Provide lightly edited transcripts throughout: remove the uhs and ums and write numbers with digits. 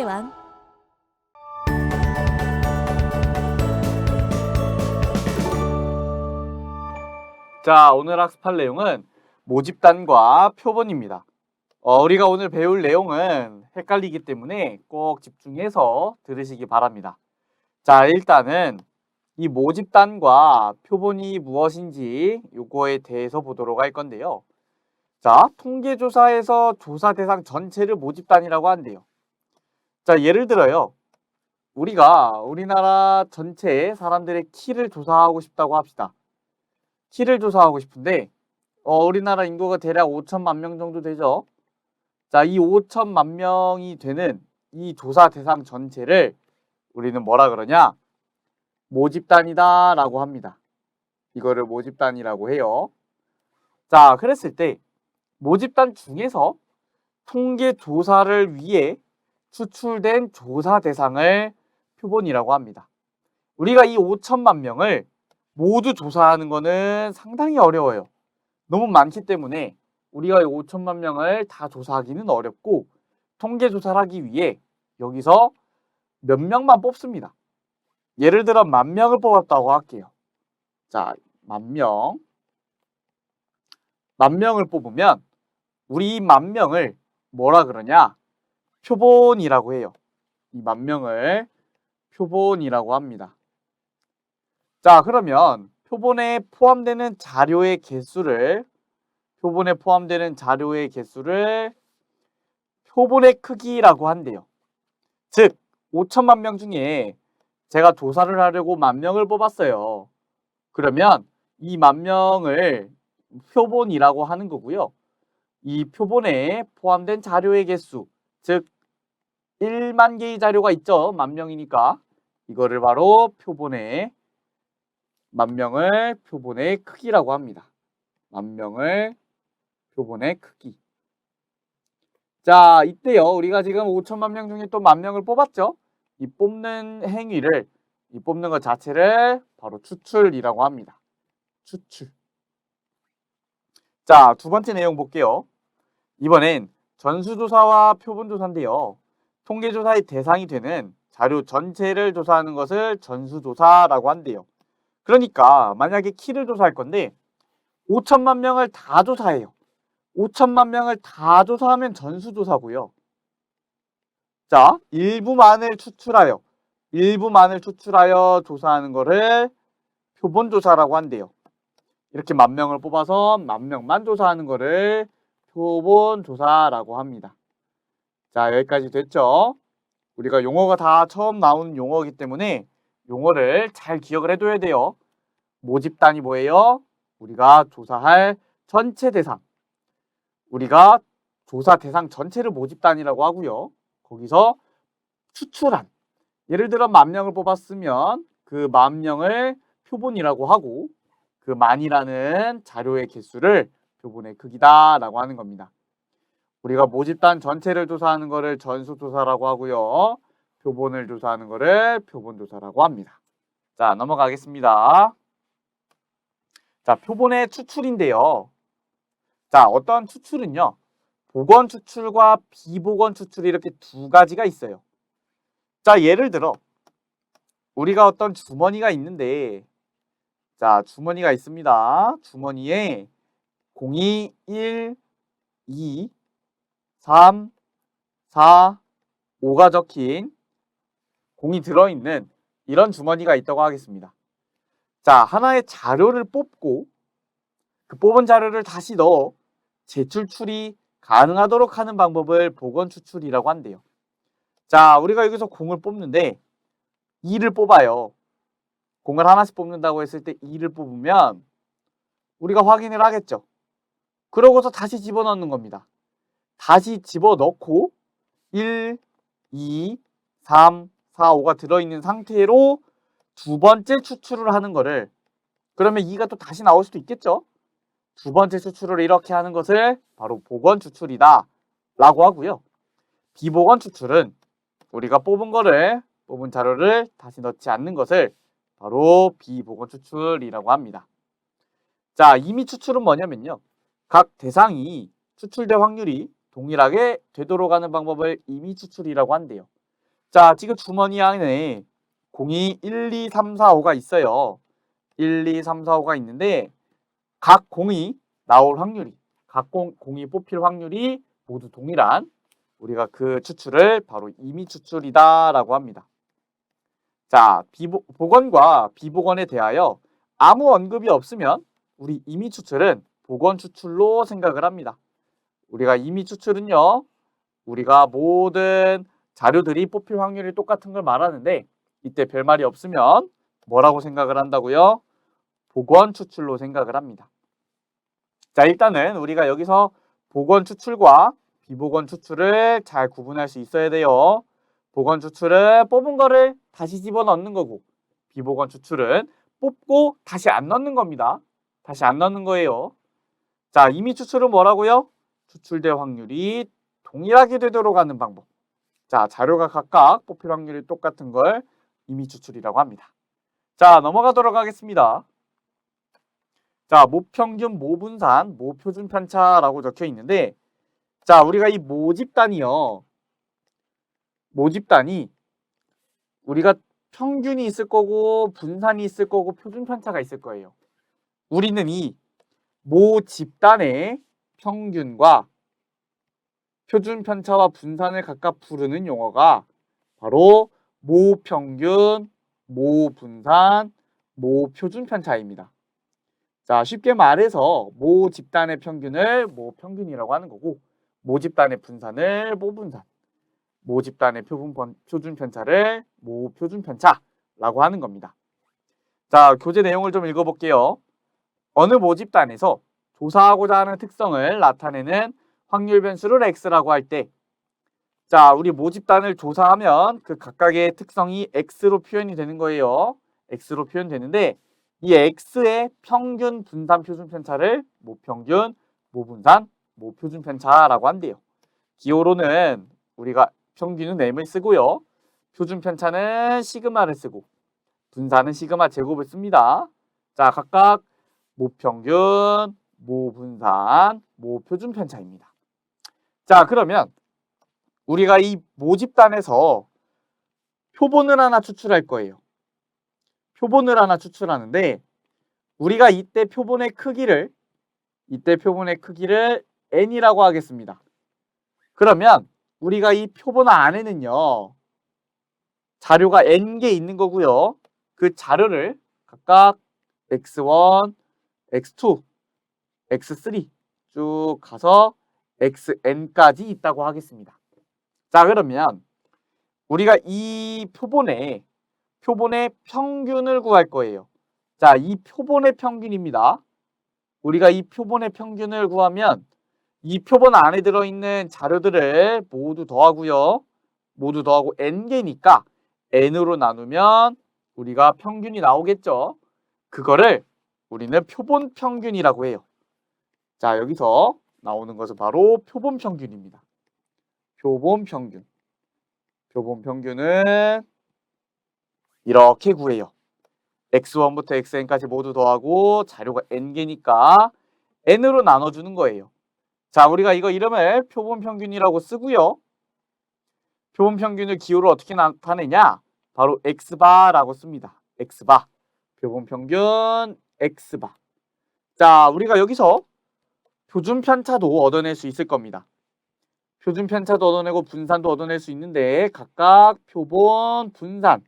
수학의 왕. 자, 오늘 학습할 내용은 모집단과 표본입니다. 우리가 오늘 배울 내용은 헷갈리기 때문에 꼭 집중해서 들으시기 바랍니다. 자, 일단은 이 모집단과 표본이 무엇인지 요거에 대해서 보도록 할 건데요. 자, 통계조사에서 조사 대상 전체를 모집단이라고 한대요. 자, 예를 들어요. 우리가 우리나라 전체 사람들의 키를 조사하고 싶다고 합시다. 키를 조사하고 싶은데 우리나라 인구가 대략 5천만 명 정도 되죠. 자, 이 5천만 명이 되는 이 조사 대상 전체를 우리는 뭐라 그러냐? 모집단이다 라고 합니다. 이거를 모집단이라고 해요. 자, 그랬을 때 모집단 중에서 통계 조사를 위해 추출된 조사 대상을 표본이라고 합니다. 우리가 이 5천만 명을 모두 조사하는 거는 상당히 어려워요. 너무 많기 때문에 우리가 이 5천만 명을 다 조사하기는 어렵고 통계 조사를 하기 위해 여기서 몇 명만 뽑습니다. 예를 들어 10,000명을 뽑았다고 할게요. 자, 10,000명. 10,000명을 뽑으면 우리 10,000명을 뭐라 그러냐? 표본이라고 해요. 이 10,000명을 표본이라고 합니다. 자, 그러면 표본에 포함되는 자료의 개수를 표본의 크기라고 한대요. 즉, 5천만 명 중에 제가 조사를 하려고 10,000명을 뽑았어요. 그러면 이 10,000명을 표본이라고 하는 거고요. 이 표본에 포함된 자료의 개수, 즉 1만 개의 자료가 있죠. 10,000명이니까 이거를 바로 10,000명을 표본의 크기라고 합니다. 10,000명을 표본의 크기. 자, 이때요. 우리가 지금 5천만 명 중에 또 10,000명을 뽑았죠. 이 뽑는 행위를, 이 뽑는 것 자체를 바로 추출이라고 합니다. 추출. 자, 두 번째 내용 볼게요. 이번엔 전수조사와 표본조사인데요. 통계조사의 대상이 되는 자료 전체를 조사하는 것을 전수조사라고 한대요. 그러니까 만약에 키를 조사할 건데 5천만 명을 다 조사해요. 5천만 명을 다 조사하면 전수조사고요. 자, 일부만을 추출하여 조사하는 거를 표본조사라고 한대요. 이렇게 10,000명을 뽑아서 10,000명만 조사하는 거를 표본조사라고 합니다. 자, 여기까지 됐죠? 우리가 용어가 다 처음 나오는 용어이기 때문에 용어를 잘 기억을 해둬야 돼요. 모집단이 뭐예요? 우리가 조사할 전체 대상. 우리가 조사 대상 전체를 모집단이라고 하고요. 거기서 추출한. 예를 들어 10,000명을 뽑았으면 그 10,000명을 표본이라고 하고 그 만이라는 자료의 개수를 표본의 크기다라고 하는 겁니다. 우리가 모집단 전체를 조사하는 거를 전수조사라고 하고요. 표본을 조사하는 거를 표본조사라고 합니다. 자, 넘어가겠습니다. 자, 표본의 추출인데요. 자, 어떤 추출은요. 복원 추출과 비복원 추출이 이렇게 두 가지가 있어요. 자, 예를 들어 우리가 어떤 주머니가 있는데 자, 주머니가 있습니다. 주머니에 02, 1, 2, 3, 4, 5가 적힌 공이 들어있는 이런 주머니가 있다고 하겠습니다. 자, 하나의 자료를 뽑고 그 뽑은 자료를 다시 넣어 재출출이 가능하도록 하는 방법을 복원 추출이라고 한대요. 자, 우리가 여기서 공을 뽑는데 2를 뽑아요. 공을 하나씩 뽑는다고 했을 때 2를 뽑으면 우리가 확인을 하겠죠. 그러고서 다시 집어넣는 겁니다. 다시 집어넣고 1, 2, 3, 4, 5가 들어있는 상태로 두 번째 추출을 하는 거를 그러면 2가 또 다시 나올 수도 있겠죠. 두 번째 추출을 이렇게 하는 것을 바로 복원 추출이다 라고 하고요. 비복원 추출은 우리가 뽑은 자료를 다시 넣지 않는 것을 바로 비복원 추출이라고 합니다. 자, 임의 추출은 뭐냐면요. 각 대상이 추출될 확률이 동일하게 되도록 하는 방법을 임의 추출이라고 한대요. 자, 지금 주머니 안에 공이 1, 2, 3, 4, 5가 있어요. 1, 2, 3, 4, 5가 있는데 각 공이 나올 확률이, 각 공이 뽑힐 확률이 모두 동일한 우리가 그 추출을 바로 임의 추출이다라고 합니다. 자, 복원과 비복원에 대하여 아무 언급이 없으면 우리 임의 추출은 복원 추출로 생각을 합니다. 우리가 임의 추출은요, 우리가 모든 자료들이 뽑힐 확률이 똑같은 걸 말하는데 이때 별말이 없으면 뭐라고 생각을 한다고요? 복원 추출로 생각을 합니다. 자, 일단은 우리가 여기서 복원 추출과 비복원 추출을 잘 구분할 수 있어야 돼요. 복원 추출은 뽑은 거를 다시 집어넣는 거고, 비복원 추출은 뽑고 다시 안 넣는 겁니다. 다시 안 넣는 거예요. 자, 임의 추출은 뭐라고요? 추출될 확률이 동일하게 되도록 하는 방법. 자, 자료가 각각 뽑힐 확률이 똑같은 걸 임의 추출이라고 합니다. 자, 넘어가도록 하겠습니다. 자, 모평균, 모분산, 모표준 편차라고 적혀 있는데, 자, 우리가 이 모집단이요. 모집단이 우리가 평균이 있을 거고 분산이 있을 거고 표준 편차가 있을 거예요. 우리는 이 모집단의 평균과 표준 편차와 분산을 각각 부르는 용어가 바로 모평균, 모분산, 모표준 편차입니다. 자, 쉽게 말해서 모집단의 평균을 모평균이라고 하는 거고, 모집단의 분산을 모분산, 모집단의 표준 편차를 모표준 편차라고 하는 겁니다. 자, 교재 내용을 좀 읽어볼게요. 어느 모집단에서 조사하고자 하는 특성을 나타내는 확률 변수를 x라고 할 때, 자, 우리 모집단을 조사하면 그 각각의 특성이 x로 표현이 되는 거예요. x로 표현되는데 이 x의 평균 분산 표준 편차를 모평균, 모분산, 모표준 편차라고 한대요. 기호로는 우리가 평균은 m을 쓰고요. 표준 편차는 시그마를 쓰고 분산은 시그마 제곱을 씁니다. 자, 각각 모평균, 모분산, 모표준 편차입니다. 자, 그러면 우리가 이 모집단에서 표본을 하나 추출할 거예요. 표본을 하나 추출하는데 우리가 이때 표본의 크기를 n이라고 하겠습니다. 그러면 우리가 이 표본 안에는요, 자료가 n개 있는 거고요. 그 자료를 각각 x1, x2, x3 쭉 가서 xn까지 있다고 하겠습니다. 자, 그러면 우리가 이 표본의 평균을 구할 거예요. 자, 이 표본의 평균입니다. 우리가 이 표본의 평균을 구하면 이 표본 안에 들어있는 자료들을 모두 더하고요. 모두 더하고 n개니까 n으로 나누면 우리가 평균이 나오겠죠. 그거를 우리는 표본 평균이라고 해요. 자, 여기서 나오는 것은 바로 표본 평균입니다. 표본 평균. 표본 평균은 이렇게 구해요. x1부터 xn까지 모두 더하고 자료가 n개니까 n으로 나눠주는 거예요. 자, 우리가 이거 이름을 표본 평균이라고 쓰고요. 표본 평균을 기호로 어떻게 나타내냐? 바로 x바라고 씁니다. x바. 표본 평균 x바. 자, 우리가 여기서 표준 편차도 얻어낼 수 있을 겁니다. 표준 편차도 얻어내고 분산도 얻어낼 수 있는데 각각 표본 분산,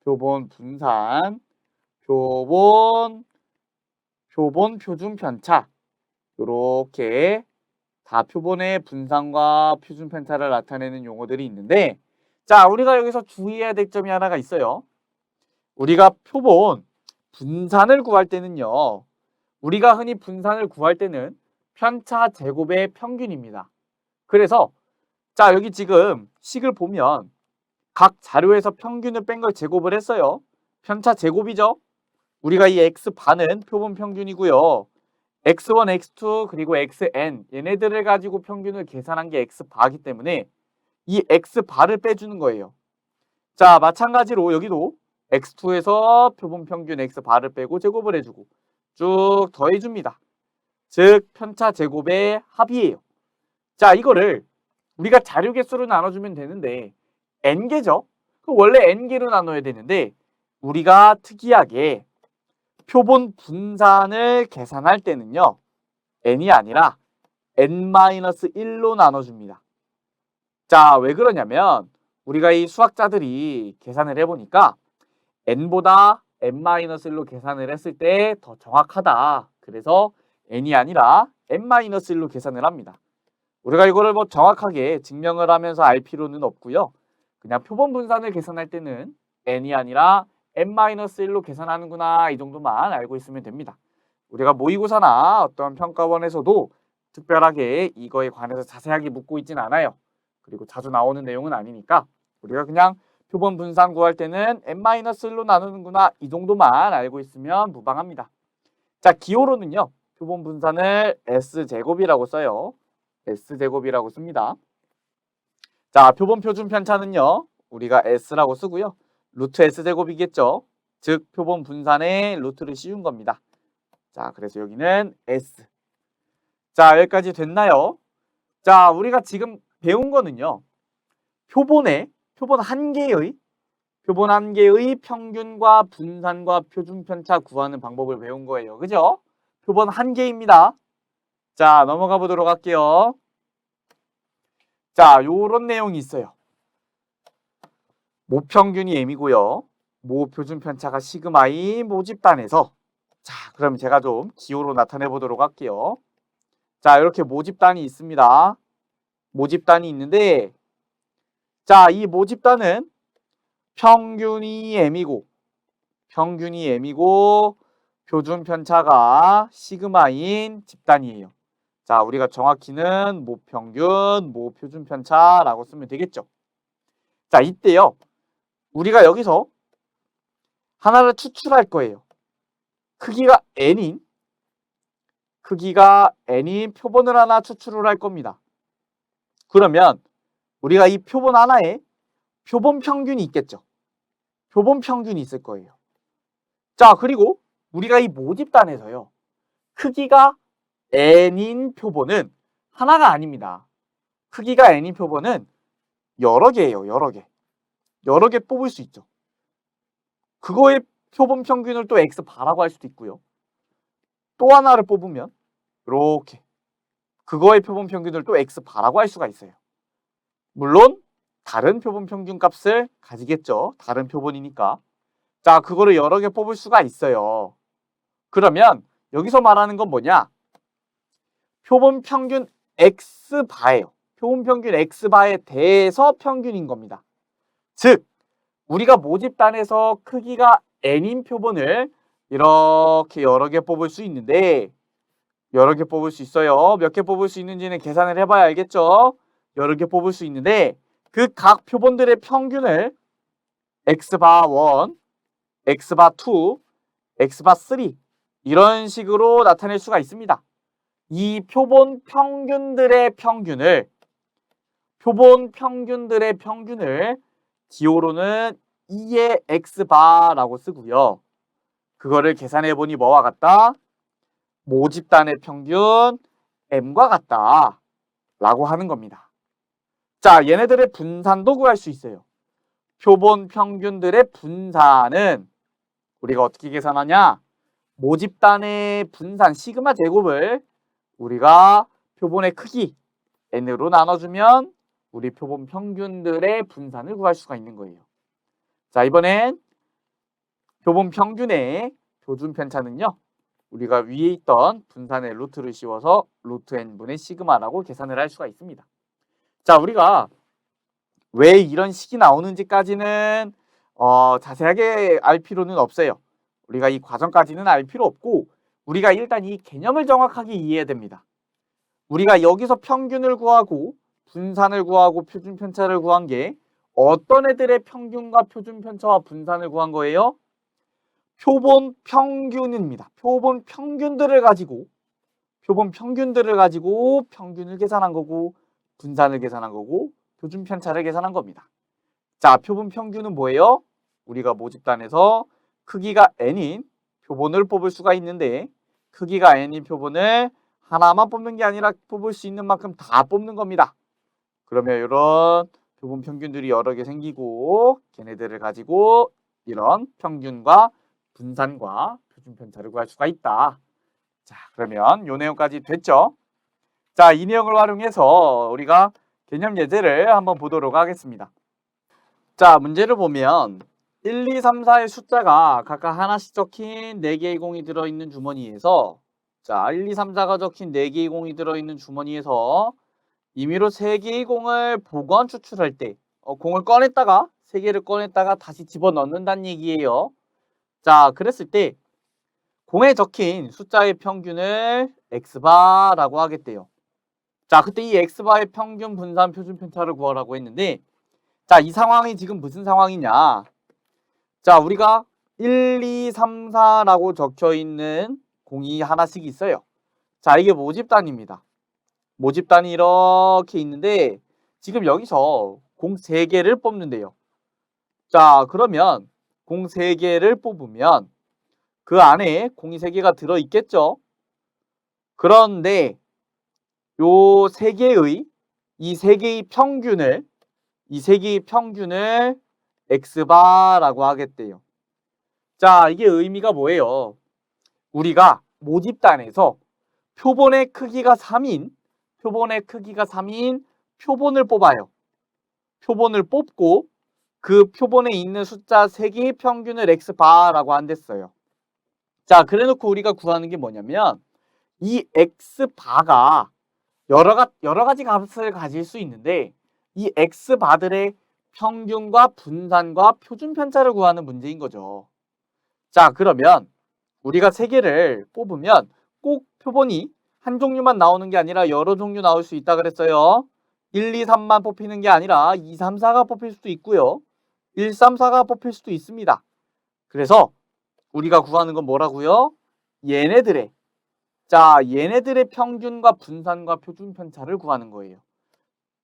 표본 분산, 표본 표준 편차 이렇게 다 표본의 분산과 표준 편차를 나타내는 용어들이 있는데, 자, 우리가 여기서 주의해야 될 점이 하나가 있어요. 우리가 표본 분산을 구할 때는요, 우리가 흔히 분산을 구할 때는 편차 제곱의 평균입니다. 그래서 자, 여기 지금 식을 보면 각 자료에서 평균을 뺀 걸 제곱을 했어요. 편차 제곱이죠. 우리가 이 x반은 표본 평균이고요. x1, x2 그리고 xn 얘네들을 가지고 평균을 계산한 게 x바이기 때문에 이 x바를 빼주는 거예요. 자, 마찬가지로 여기도 x2에서 표본 평균 x바를 빼고 제곱을 해주고 쭉 더해줍니다. 즉 편차 제곱의 합이에요. 자, 이거를 우리가 자료 개수로 나눠주면 되는데 n개죠. 원래 n개로 나눠야 되는데 우리가 특이하게 표본 분산을 계산할 때는요. n이 아니라 n-1로 나눠줍니다. 자, 왜 그러냐면 우리가 이 수학자들이 계산을 해보니까 n보다 n-1로 계산을 했을 때 더 정확하다. 그래서 n이 아니라 n-1로 계산을 합니다. 우리가 이거를 뭐 정확하게 증명을 하면서 알 필요는 없고요. 그냥 표본 분산을 계산할 때는 n이 아니라 n-1로 계산하는구나 이 정도만 알고 있으면 됩니다. 우리가 모의고사나 어떤 평가원에서도 특별하게 이거에 관해서 자세하게 묻고 있진 않아요. 그리고 자주 나오는 내용은 아니니까 우리가 그냥 표본 분산 구할 때는 n-1로 나누는구나 이 정도만 알고 있으면 무방합니다. 자, 기호로는요. 표본 분산을 S제곱이라고 써요. S제곱이라고 씁니다. 자, 표본 표준 편차는요. 우리가 S라고 쓰고요. 루트 S제곱이겠죠. 즉 표본 분산의 루트를 씌운 겁니다. 자, 그래서 여기는 S. 자, 여기까지 됐나요? 자, 우리가 지금 배운 거는요. 표본 한 개의 평균과 분산과 표준 편차 구하는 방법을 배운 거예요. 그죠? 표본 한 개입니다. 자, 넘어가 보도록 할게요. 자, 요런 내용이 있어요. 모평균이 m이고요. 모표준 편차가 시그마인 모집단에서 자, 그럼 제가 좀 기호로 나타내 보도록 할게요. 자, 이렇게 모집단이 있습니다. 모집단이 있는데 자, 이 모집단은 평균이 m이고 표준 편차가 시그마인 집단이에요. 자, 우리가 정확히는 모평균, 모표준 편차라고 쓰면 되겠죠. 자, 이때요. 우리가 여기서 하나를 추출할 거예요. 크기가 n인 표본을 하나 추출을 할 겁니다. 그러면 우리가 이 표본 하나에 표본 평균이 있겠죠. 표본 평균이 있을 거예요. 자, 그리고 우리가 이 모집단에서요. 크기가 n인 표본은 하나가 아닙니다. 크기가 n인 표본은 여러 개예요. 여러 개 뽑을 수 있죠. 그거의 표본 평균을 또 x바라고 할 수도 있고요. 또 하나를 뽑으면 이렇게 그거의 표본 평균을 또 x바라고 할 수가 있어요. 물론 다른 표본 평균 값을 가지겠죠. 다른 표본이니까. 자, 그거를 여러 개 뽑을 수가 있어요. 그러면 여기서 말하는 건 뭐냐? 표본 평균 x바예요. 표본 평균 x바에 대해서 평균인 겁니다. 즉, 우리가 모집단에서 크기가 n인 표본을 이렇게 여러 개 뽑을 수 있는데 여러 개 뽑을 수 있어요. 몇 개 뽑을 수 있는지는 계산을 해봐야 알겠죠? 여러 개 뽑을 수 있는데 그 각 표본들의 평균을 x바 1, x바 2, x바 3 이런 식으로 나타낼 수가 있습니다. 이 표본 평균들의 평균을 기호로는 2의 x바라고 쓰고요. 그거를 계산해 보니 뭐와 같다? 모집단의 평균 m과 같다 라고 하는 겁니다. 자, 얘네들의 분산도 구할 수 있어요. 표본 평균들의 분산은 우리가 어떻게 계산하냐? 모집단의 분산 시그마 제곱을 우리가 표본의 크기 n으로 나눠주면 우리 표본 평균들의 분산을 구할 수가 있는 거예요. 자, 이번엔 표본 평균의 표준 편차는요. 우리가 위에 있던 분산의 루트를 씌워서 루트 n분의 시그마라고 계산을 할 수가 있습니다. 자, 우리가 왜 이런 식이 나오는지까지는 자세하게 알 필요는 없어요. 우리가 이 과정까지는 알 필요 없고 우리가 일단 이 개념을 정확하게 이해해야 됩니다. 우리가 여기서 평균을 구하고 분산을 구하고 표준 편차를 구한 게 어떤 애들의 평균과 표준 편차와 분산을 구한 거예요? 표본 평균입니다. 표본 평균들을 가지고 평균을 계산한 거고 분산을 계산한 거고 표준 편차를 계산한 겁니다. 자, 표본 평균은 뭐예요? 우리가 모집단에서 크기가 n인 표본을 뽑을 수가 있는데 크기가 n인 표본을 하나만 뽑는 게 아니라 뽑을 수 있는 만큼 다 뽑는 겁니다. 그러면 이런 표본 평균들이 여러 개 생기고 걔네들을 가지고 이런 평균과 분산과 표준 편차를 구할 수가 있다. 자, 그러면 요 내용까지 됐죠? 자, 이 내용을 활용해서 우리가 개념 예제를 한번 보도록 하겠습니다. 자, 문제를 보면 1, 2, 3, 4의 숫자가 각각 하나씩 적힌 4개의 공이 들어있는 주머니에서 자, 1, 2, 3, 4가 적힌 4개의 공이 들어있는 주머니에서 임의로 3개의 공을 보건 추출할 때 공을 꺼냈다가 3개를 꺼냈다가 다시 집어넣는다는 얘기예요. 자, 그랬을 때 공에 적힌 숫자의 평균을 x바라고 하겠대요. 자, 그때 이 x바의 평균 분산 표준 편차를 구하라고 했는데 자, 이 상황이 지금 무슨 상황이냐? 자, 우리가 1, 2, 3, 4라고 적혀 있는 공이 하나씩 있어요. 자, 이게 모집단입니다. 모집단이 이렇게 있는데 지금 여기서 공 3개를 뽑는데요. 자, 그러면 공 3개를 뽑으면 그 안에 공이 3개가 들어있겠죠? 그런데 요 3개의 이 3개의 평균을 x바라고 하겠대요. 자, 이게 의미가 뭐예요? 우리가 모집단에서 표본의 크기가 3인 표본을 뽑아요. 표본을 뽑고 그 표본에 있는 숫자 3개의 평균을 x바라고 한댔어요. 자, 그래놓고 우리가 구하는 게 뭐냐면 이 x바가 여러 가지 값을 가질 수 있는데 이 x바들의 평균과 분산과 표준 편차를 구하는 문제인 거죠. 자, 그러면 우리가 3개를 뽑으면 꼭 표본이 한 종류만 나오는 게 아니라 여러 종류 나올 수 있다 그랬어요. 1, 2, 3만 뽑히는 게 아니라 2, 3, 4가 뽑힐 수도 있고요. 1, 3, 4가 뽑힐 수도 있습니다. 그래서 우리가 구하는 건 뭐라고요? 얘네들의 평균과 분산과 표준 편차를 구하는 거예요.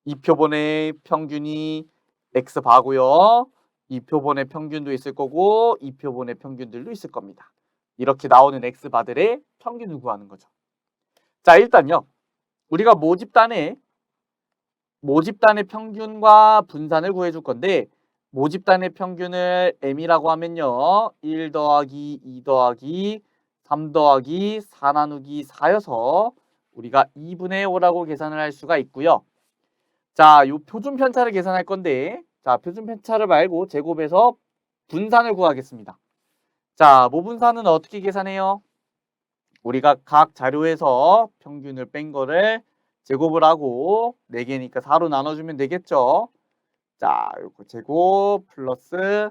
이 표본의 평균이 x바고요. 이 표본의 평균도 있을 거고 이 표본의 평균들도 있을 겁니다. 이렇게 나오는 x바들의 평균을 구하는 거죠. 자, 일단요. 우리가 모집단의 평균과 분산을 구해줄 건데 모집단의 평균을 m이라고 하면요. 1 더하기 2 더하기 3 더하기 4 나누기 4여서 우리가 2분의 5라고 계산을 할 수가 있고요. 자, 요 표준 편차를 계산할 건데 자, 표준 편차를 말고 제곱해서 분산을 구하겠습니다. 자, 모분산은 어떻게 계산해요? 우리가 각 자료에서 평균을 뺀 거를 제곱을 하고 4개니까 4로 나눠주면 되겠죠? 자, 요거 제곱 플러스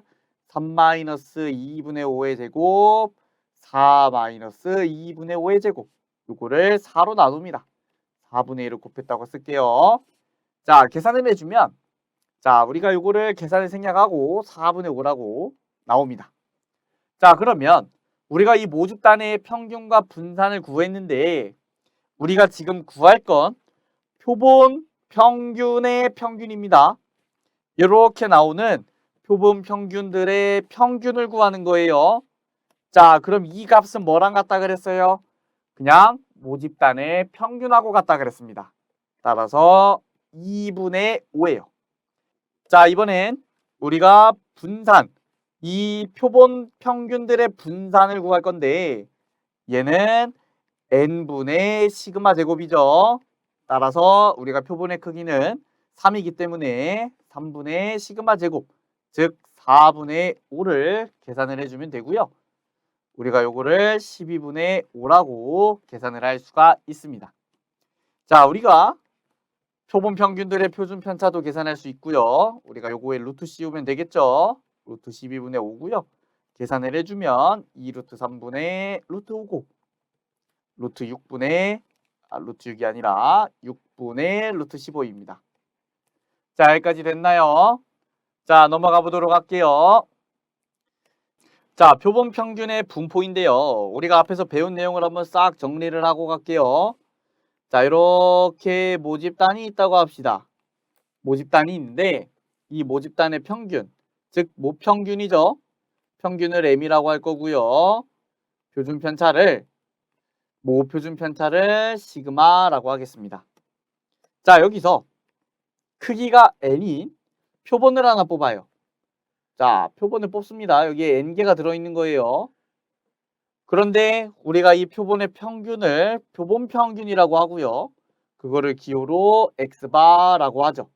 3 마이너스 2분의 5의 제곱 4 마이너스 2분의 5의 제곱 요거를 4로 나눕니다. 4분의 1을 곱했다고 쓸게요. 자, 계산을 해주면 자, 우리가 요거를 계산을 생략하고 4분의 5라고 나옵니다. 자, 그러면 우리가 이 모집단의 평균과 분산을 구했는데 우리가 지금 구할 건 표본 평균의 평균입니다. 이렇게 나오는 표본 평균들의 평균을 구하는 거예요. 자, 그럼 이 값은 뭐랑 같다 그랬어요? 그냥 모집단의 평균하고 같다 그랬습니다. 따라서 2분의 5예요. 자, 이번엔 우리가 분산, 이 표본 평균들의 분산을 구할 건데 얘는 n분의 시그마 제곱이죠. 따라서 우리가 표본의 크기는 3이기 때문에 3분의 시그마 제곱, 즉 4분의 5를 계산을 해주면 되고요. 우리가 요거를 12분의 5라고 계산을 할 수가 있습니다. 자, 우리가 표본 평균들의 표준 편차도 계산할 수 있고요. 우리가 요거에 루트 씌우면 되겠죠. 루트 12분의 5고요. 계산을 해주면 2루트 3분의 루트 5고 루트 6분의 루트 6이 아니라 6분의 루트 15입니다. 자, 여기까지 됐나요? 자, 넘어가 보도록 할게요. 자, 표본 평균의 분포인데요. 우리가 앞에서 배운 내용을 한번 싹 정리를 하고 갈게요. 자, 이렇게 모집단이 있다고 합시다. 모집단이 있는데 이 모집단의 평균, 즉 모평균이죠. 평균을 m이라고 할 거고요. 표준 편차를 모표준 편차를 시그마라고 하겠습니다. 자, 여기서 크기가 n인 표본을 하나 뽑아요. 자, 표본을 뽑습니다. 여기에 n개가 들어있는 거예요. 그런데 우리가 이 표본의 평균을 표본 평균이라고 하고요. 그거를 기호로 x바라고 하죠.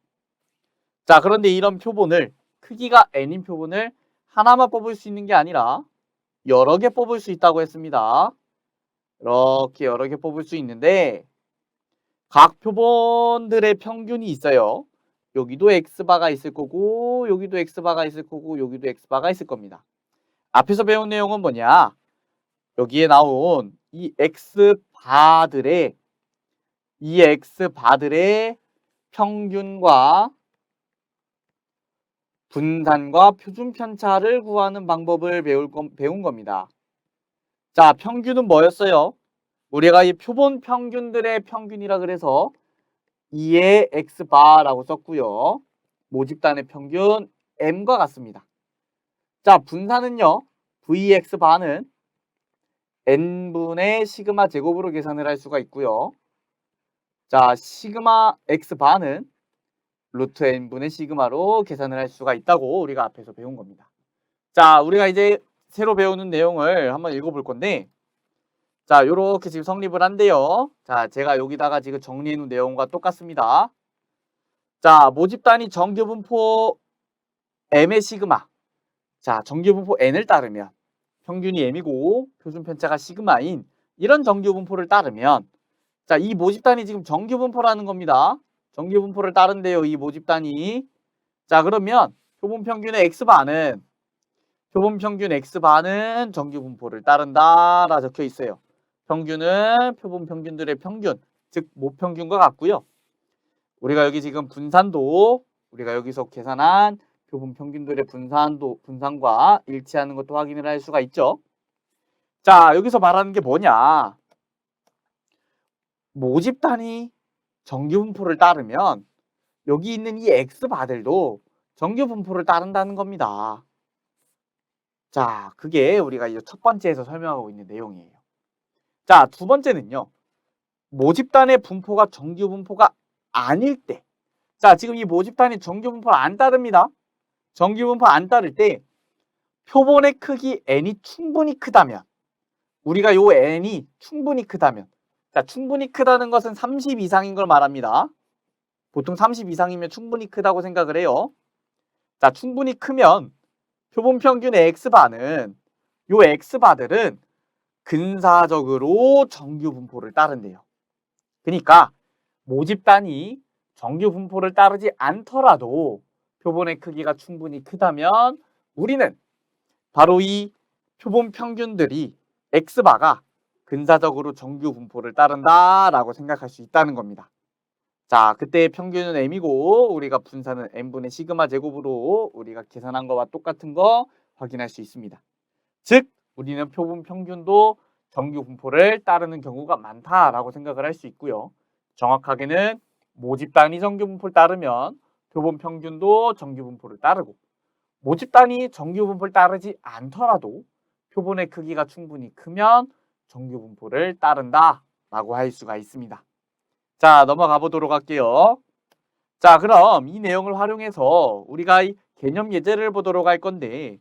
자, 그런데 이런 표본을 크기가 n인 표본을 하나만 뽑을 수 있는 게 아니라 여러 개 뽑을 수 있다고 했습니다. 이렇게 여러 개 뽑을 수 있는데 각 표본들의 평균이 있어요. 여기도 x바가 있을 거고 여기도 x바가 있을 거고 여기도 x바가 있을 겁니다. 앞에서 배운 내용은 뭐냐? 여기에 나온 이 x바들의 평균과 분산과 표준 편차를 구하는 방법을 배운 겁니다. 자, 평균은 뭐였어요? 우리가 이 표본 평균들의 평균이라 그래서 2의 x바라고 썼고요. 모집단의 평균 m과 같습니다. 자, 분산은요. vx바는 n분의 시그마 제곱으로 계산을 할 수가 있고요. 자, 시그마 x바는 루트 n분의 시그마로 계산을 할 수가 있다고 우리가 앞에서 배운 겁니다. 자, 우리가 이제 새로 배우는 내용을 한번 읽어볼 건데 자, 요렇게 지금 성립을 한대요. 자, 제가 여기다가 지금 정리해 놓은 내용과 똑같습니다. 자, 모집단위 정규분포 m의 시그마. 자, 정규분포 n을 따르면 평균이 m이고 표준편차가 시그마인 이런 정규분포를 따르면 자, 이 모집단이 지금 정규분포라는 겁니다. 정규분포를 따른대요, 이 모집단이. 자, 그러면 표본평균의 x바는 정규분포를 따른다라 적혀 있어요. 평균은 표본평균들의 평균, 즉 모평균과 같고요. 우리가 여기 지금 분산도 우리가 여기서 계산한 표본평균들의 분산과 일치하는 것도 확인을 할 수가 있죠. 자, 여기서 말하는 게 뭐냐? 모집단이 정규분포를 따르면 여기 있는 이 x바들도 정규분포를 따른다는 겁니다. 자, 그게 우리가 이제 첫 번째에서 설명하고 있는 내용이에요. 자, 두 번째는요. 모집단의 분포가 정규분포가 아닐 때. 자, 지금 이 모집단이 정규분포를 안 따릅니다. 정규분포 안 따를 때 표본의 크기 n이 충분히 크다면 우리가 요 n이 충분히 크다면 자, 충분히 크다는 것은 30 이상인 걸 말합니다. 보통 30 이상이면 충분히 크다고 생각을 해요. 자, 충분히 크면 표본 평균의 x바는 요 x바들은 근사적으로 정규분포를 따른대요. 그러니까 모집단이 정규분포를 따르지 않더라도 표본의 크기가 충분히 크다면 우리는 바로 이 표본 평균들이 x바가 근사적으로 정규분포를 따른다라고 생각할 수 있다는 겁니다. 자, 그때 평균은 m이고 우리가 분산은 n분의 시그마 제곱으로 우리가 계산한 거와 똑같은 거 확인할 수 있습니다. 즉, 우리는 표본 평균도 정규분포를 따르는 경우가 많다라고 생각을 할 수 있고요. 정확하게는 모집단위 정규분포를 따르면 표본 평균도 정규분포를 따르고 모집단위 정규분포를 따르지 않더라도 표본의 크기가 충분히 크면 정규분포를 따른다라고 할 수가 있습니다. 자, 넘어가 보도록 할게요. 자, 그럼 이 내용을 활용해서 우리가 이 개념 예제를 보도록 할 건데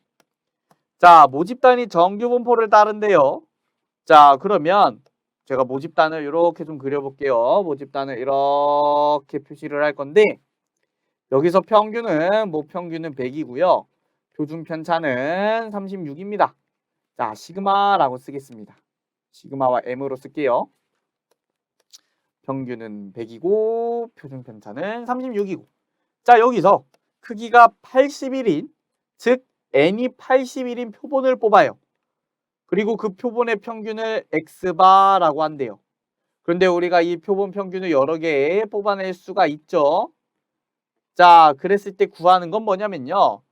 자, 모집단이 정규분포를 따른대요. 자, 그러면 제가 모집단을 이렇게 좀 그려볼게요. 모집단을 이렇게 표시를 할 건데 여기서 평균은 모평균은 100이고요. 표준편차는 36입니다. 자, 시그마라고 쓰겠습니다. 시그마와 m으로 쓸게요. 평균은 100이고 표준편차는 36이고 자, 여기서 크기가 81인 즉 n이 81인 표본을 뽑아요. 그리고 그 표본의 평균을 x바라고 한대요. 그런데 우리가 이 표본 평균을 여러 개 뽑아낼 수가 있죠. 자, 그랬을 때 구하는 건 뭐냐면요.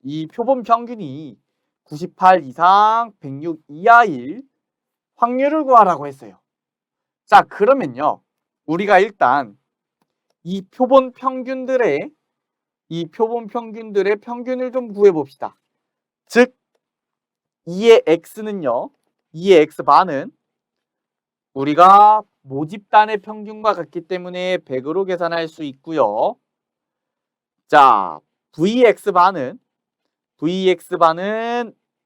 이 표본 평균이 98 이상 106 이하일 확률을 구하라고 했어요. 자, 그러면요. 우리가 일단 이 표본 평균들의 평균을 좀 구해봅시다. 즉 2의 x는요. 2의 x바는 우리가 모집단의 평균과 같기 때문에 100으로 계산할 수 있고요. 자, Vx바는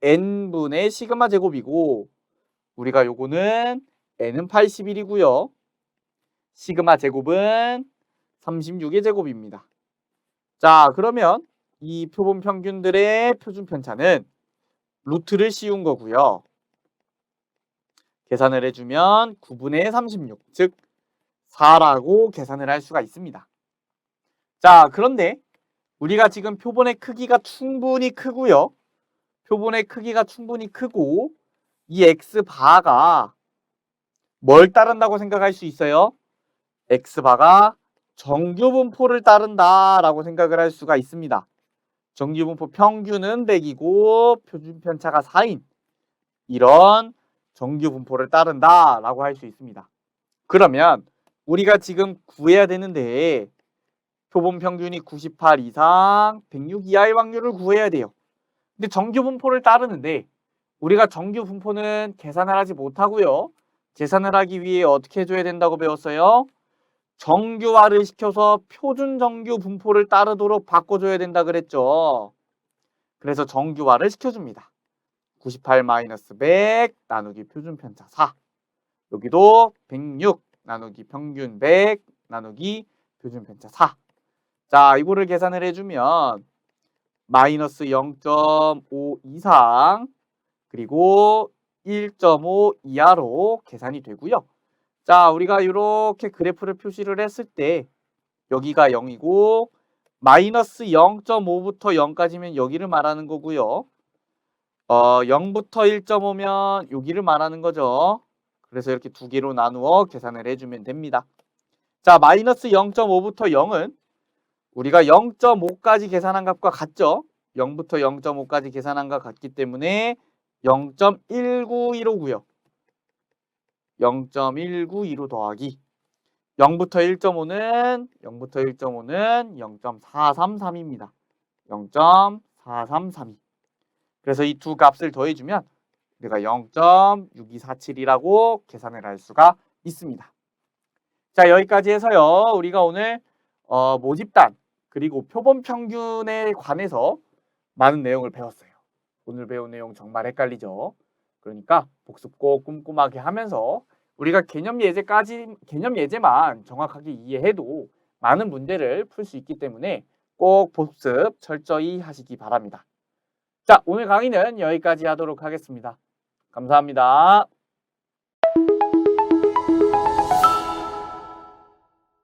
n분의 시그마 제곱이고 우리가 요거는 n은 81이고요. 시그마 제곱은 36의 제곱입니다. 자, 그러면 이 표본 평균들의 표준 편차는 루트를 씌운 거고요. 계산을 해주면 9분의 36, 즉 4라고 계산을 할 수가 있습니다. 자, 그런데 우리가 지금 표본의 크기가 충분히 크고요. 표본의 크기가 충분히 크고 이 x바가 뭘 따른다고 생각할 수 있어요? x바가 정규분포를 따른다라고 생각을 할 수가 있습니다. 정규분포 평균은 100이고 표준편차가 4인 이런 정규분포를 따른다라고 할 수 있습니다. 그러면 우리가 지금 구해야 되는데 표본 평균이 98 이상 106 이하의 확률을 구해야 돼요. 근데 정규분포를 따르는데 우리가 정규분포는 계산을 하지 못하고요. 계산을 하기 위해 어떻게 해줘야 된다고 배웠어요? 정규화를 시켜서 표준 정규 분포를 따르도록 바꿔줘야 된다 그랬죠. 그래서 정규화를 시켜줍니다. 98-100 나누기 표준 편차 4. 여기도 106 나누기 평균 100 나누기 표준 편차 4. 자, 이거를 계산을 해주면 마이너스 0.5 이상 그리고 1.5 이하로 계산이 되고요. 자, 우리가 이렇게 그래프를 표시를 했을 때 여기가 0이고 마이너스 0.5부터 0까지면 여기를 말하는 거고요. 0부터 1.5면 여기를 말하는 거죠. 그래서 이렇게 두 개로 나누어 계산을 해주면 됩니다. 자, 마이너스 0.5부터 0은 우리가 0.5까지 계산한 값과 같죠. 0부터 0.5까지 계산한 것 같기 때문에 0.192로고요. 0.192로 더하기 0부터 1.5는 0.433입니다. 0.433. 그래서 이 두 값을 더해주면 우리가 0.6247이라고 계산을 할 수가 있습니다. 자, 여기까지 해서요. 우리가 오늘 모집단 그리고 표본 평균에 관해서 많은 내용을 배웠어요. 오늘 배운 내용 정말 헷갈리죠? 그러니까 복습 꼭 꼼꼼하게 하면서 우리가 개념 예제만 정확하게 이해해도 많은 문제를 풀 수 있기 때문에 꼭 복습 철저히 하시기 바랍니다. 자, 오늘 강의는 여기까지 하도록 하겠습니다. 감사합니다.